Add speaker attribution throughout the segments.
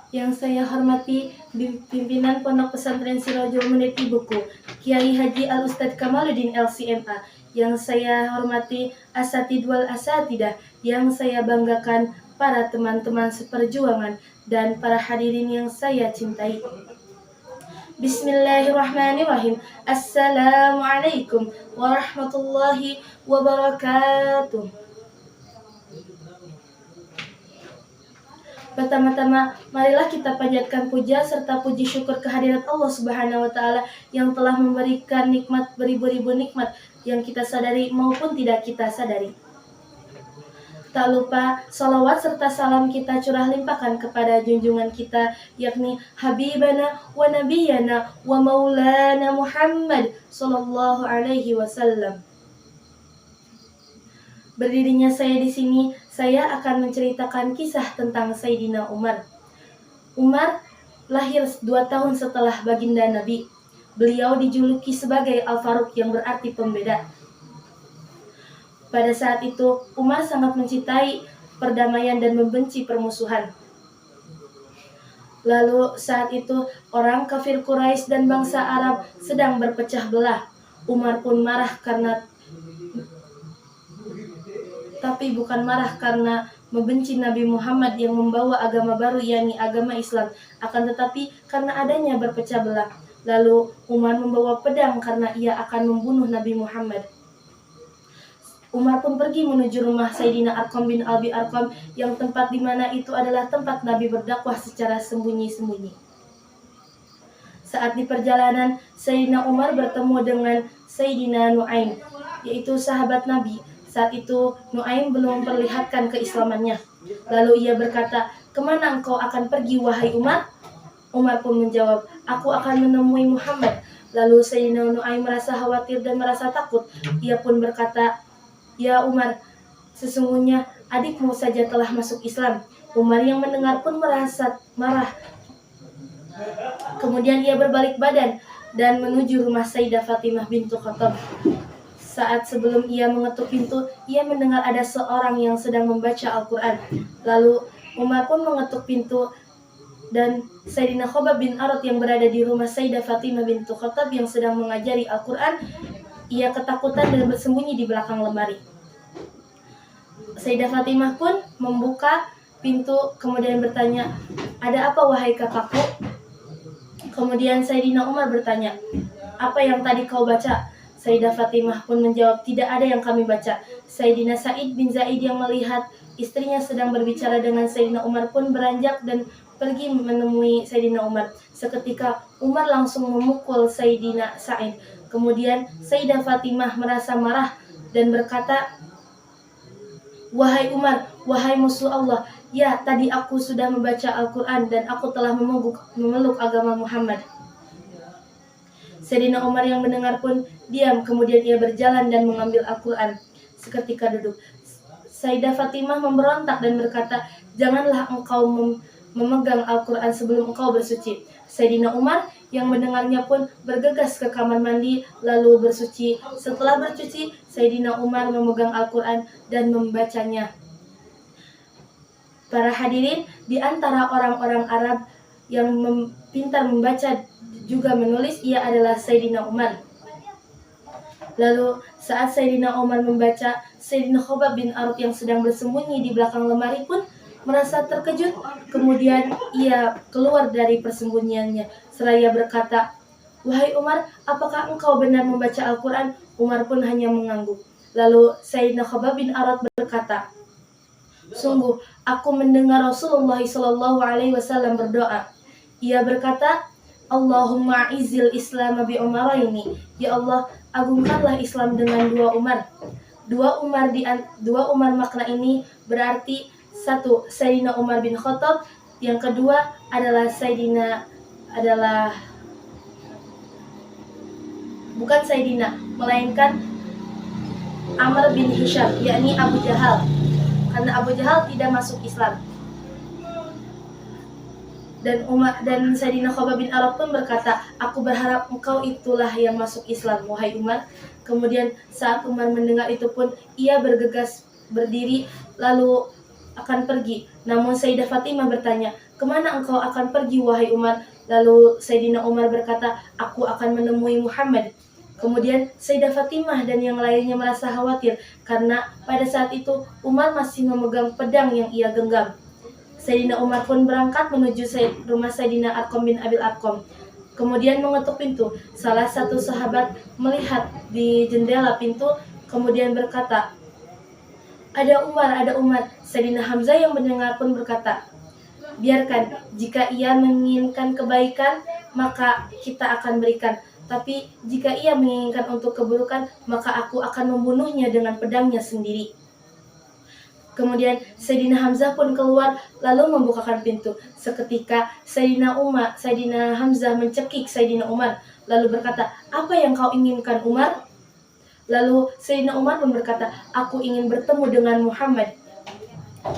Speaker 1: Yang saya hormati pimpinan Pondok Pesantren Sirajul Munir Ibuku, Kiai Haji Al Ustadz Kamaluddin LCMA. Yang saya hormati asatidz wal asatidah, yang saya banggakan para teman-teman seperjuangan dan para hadirin yang saya cintai. Bismillahirrahmanirrahim. Assalamualaikum warahmatullahi wabarakatuh. Pertama-tama, marilah kita panjatkan puja serta puji syukur kehadirat Allah Subhanahu wa Ta'ala yang telah memberikan nikmat beribu-ribu nikmat yang kita sadari maupun tidak kita sadari. Tak lupa salawat serta salam kita curah limpahkan kepada junjungan kita, yakni Habibana wa Nabiyana wa Maulana Muhammad sallallahu alaihi wasallam. Berdirinya saya di sini, saya akan menceritakan kisah tentang Sayyidina Umar. Umar lahir 2 tahun setelah baginda Nabi. Beliau dijuluki sebagai Al-Faruq yang berarti pembeda. Pada saat itu, Umar sangat mencintai perdamaian dan membenci permusuhan. Lalu saat itu, orang kafir Quraisy dan bangsa Arab sedang berpecah belah. Umar pun marah tapi bukan marah karena membenci Nabi Muhammad yang membawa agama baru, yakni agama Islam, akan tetapi karena adanya berpecah belah. Lalu Umar membawa pedang karena ia akan membunuh Nabi Muhammad. Umar pun pergi menuju rumah Sayyidina Arqam bin Abi Arqam, yang tempat di mana itu adalah tempat Nabi berdakwah secara sembunyi-sembunyi. Saat di perjalanan, Sayyidina Umar bertemu dengan Sayyidina Nu'aim, yaitu sahabat Nabi. Saat itu Nu'aim belum memperlihatkan keislamannya. Lalu ia berkata, "Kemana engkau akan pergi, wahai Umar?" Umar pun menjawab, "Aku akan menemui Muhammad." Lalu Sayyidina Nu'aim merasa khawatir dan merasa takut. Ia pun berkata, "Ya Umar, sesungguhnya adikmu saja telah masuk Islam." Umar yang mendengar pun merasa marah. Kemudian ia berbalik badan dan menuju rumah Sayyidah Fatimah bintu Khattab. Saat sebelum ia mengetuk pintu, ia mendengar ada seorang yang sedang membaca Al-Quran. Lalu Umar pun mengetuk pintu dan Sayyidina Khobab bin Arad yang berada di rumah Sayyidah Fatimah bintu Khattab yang sedang mengajari Al-Quran. Ia ketakutan dan bersembunyi di belakang lemari. Sayyidah Fatimah pun membuka pintu kemudian bertanya, "Ada apa wahai kakakku?" Kemudian Sayyidina Umar bertanya, "Apa yang tadi kau baca?" Sayyidah Fatimah pun menjawab, "Tidak ada yang kami baca." Sayyidina Sa'id bin Zaid yang melihat istrinya sedang berbicara dengan Sayyidina Umar pun beranjak dan pergi menemui Sayyidina Umar. Seketika Umar langsung memukul Sayyidina Sa'id. Kemudian Sayyidah Fatimah merasa marah dan berkata, "Wahai Umar, wahai musuh Allah, ya tadi aku sudah membaca Al-Quran dan aku telah memeluk agama Muhammad." Sayyidina Umar yang mendengar pun diam, kemudian ia berjalan dan mengambil Al-Quran. Seketika duduk, Sayyidah Fatimah memberontak dan berkata, "Janganlah engkau memegang Al-Quran sebelum engkau bersuci." Sayyidina Umar yang mendengarnya pun bergegas ke kamar mandi lalu bersuci. Setelah bersuci, Sayyidina Umar memegang Al-Quran dan membacanya. Para hadirin, di antara orang-orang Arab yang pintar membaca juga menulis, ia adalah Sayyidina Umar. Lalu saat Sayyidina Umar membaca, Sayyidina Khobab bin Arad yang sedang bersembunyi di belakang lemari pun merasa terkejut. Kemudian ia keluar dari persembunyiannya seraya berkata, "Wahai Umar, apakah engkau benar membaca Al-Quran?" Umar pun hanya mengangguk. Lalu Sayyidina Khobab bin Arad berkata, "Sungguh, aku mendengar Rasulullah SAW berdoa. Ia berkata, Allahumma izil Islam bi Umaraini. Ya Allah, agungkanlah Islam dengan 2 Umar. 2 Umar makna ini berarti 1 Sayyidina Umar bin Khattab, yang kedua adalah bukan Sayyidina, melainkan Amr bin Hisham, yakni Abu Jahal, karena Abu Jahal tidak masuk Islam. Dan Sayyidina Khobab bin Arad pun berkata, "Aku berharap engkau itulah yang masuk Islam, wahai Umar." Kemudian saat Umar mendengar itu pun ia bergegas berdiri lalu akan pergi. Namun Sayyidah Fatimah bertanya, "Kemana engkau akan pergi, wahai Umar?" Lalu Sayyidina Umar berkata, "Aku akan menemui Muhammad." Kemudian Sayyidah Fatimah dan yang lainnya merasa khawatir karena pada saat itu Umar masih memegang pedang yang ia genggam. Sayyidina Umar pun berangkat menuju rumah Sayyidina Arqam bin Abil Arqam. Kemudian mengetuk pintu. Salah satu sahabat melihat di jendela pintu, kemudian berkata, ada Umar. Sayyidina Hamzah yang mendengar pun berkata, biarkan, jika ia menginginkan kebaikan, maka kita akan berikan. Tapi jika ia menginginkan untuk keburukan, maka aku akan membunuhnya dengan pedangnya sendiri. Kemudian Sayyidina Hamzah pun keluar lalu membukakan pintu. Seketika Sayyidina Hamzah mencekik Sayyidina Umar lalu berkata, "Apa yang kau inginkan, Umar?" Lalu Sayyidina Umar pun berkata, "Aku ingin bertemu dengan Muhammad."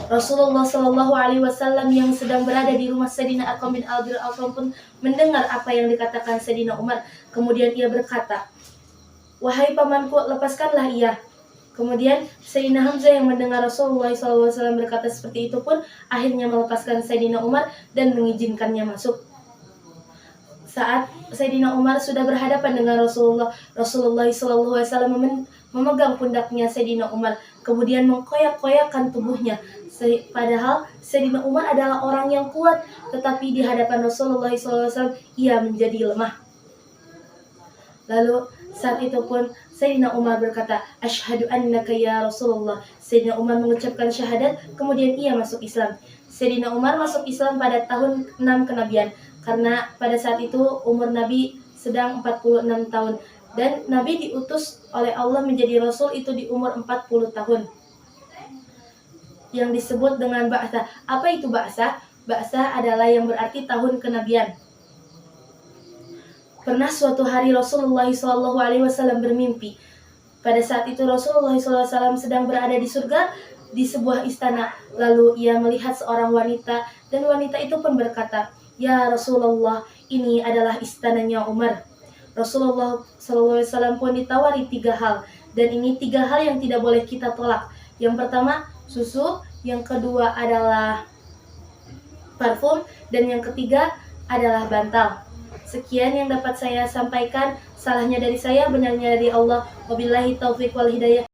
Speaker 1: Rasulullah Shallallahu Alaihi Wasallam yang sedang berada di rumah Sayyidina Arqam bin Abil Arqam pun mendengar apa yang dikatakan Sayyidina Umar. Kemudian ia berkata, "Wahai pamanku, lepaskanlah ia." Kemudian Sayyidina Hamzah yang mendengar Rasulullah SAW berkata seperti itu pun akhirnya melepaskan Sayyidina Umar dan mengizinkannya masuk. Saat Sayyidina Umar sudah berhadapan dengan Rasulullah SAW memegang pundaknya Sayyidina Umar, kemudian mengkoyak-koyakkan tubuhnya. Padahal Sayyidina Umar adalah orang yang kuat, tetapi di hadapan Rasulullah SAW ia menjadi lemah. Lalu saat itu pun Sayyidina Umar berkata, "Asyhadu annaka ya Rasulullah." Sayyidina Umar mengucapkan syahadat, kemudian ia masuk Islam. Sayyidina Umar masuk Islam pada tahun 6 kenabian, karena pada saat itu umur Nabi sedang 46 tahun. Dan Nabi diutus oleh Allah menjadi Rasul itu di umur 40 tahun. Yang disebut dengan ba'tsah. Apa itu ba'tsah? Ba'tsah adalah yang berarti tahun kenabian. Pernah suatu hari Rasulullah SAW bermimpi. Pada saat itu Rasulullah SAW sedang berada di surga di sebuah istana. Lalu ia melihat seorang wanita dan wanita itu pun berkata, "Ya Rasulullah, ini adalah istananya Umar." Rasulullah SAW pun ditawari 3 hal. Dan ini 3 hal yang tidak boleh kita tolak. Yang pertama, susu. Yang kedua adalah parfum. Dan yang ketiga adalah bantal. Sekian yang dapat saya sampaikan. Salahnya dari saya, benarnya dari Allah. Wabillahi taufiq wal hidayah.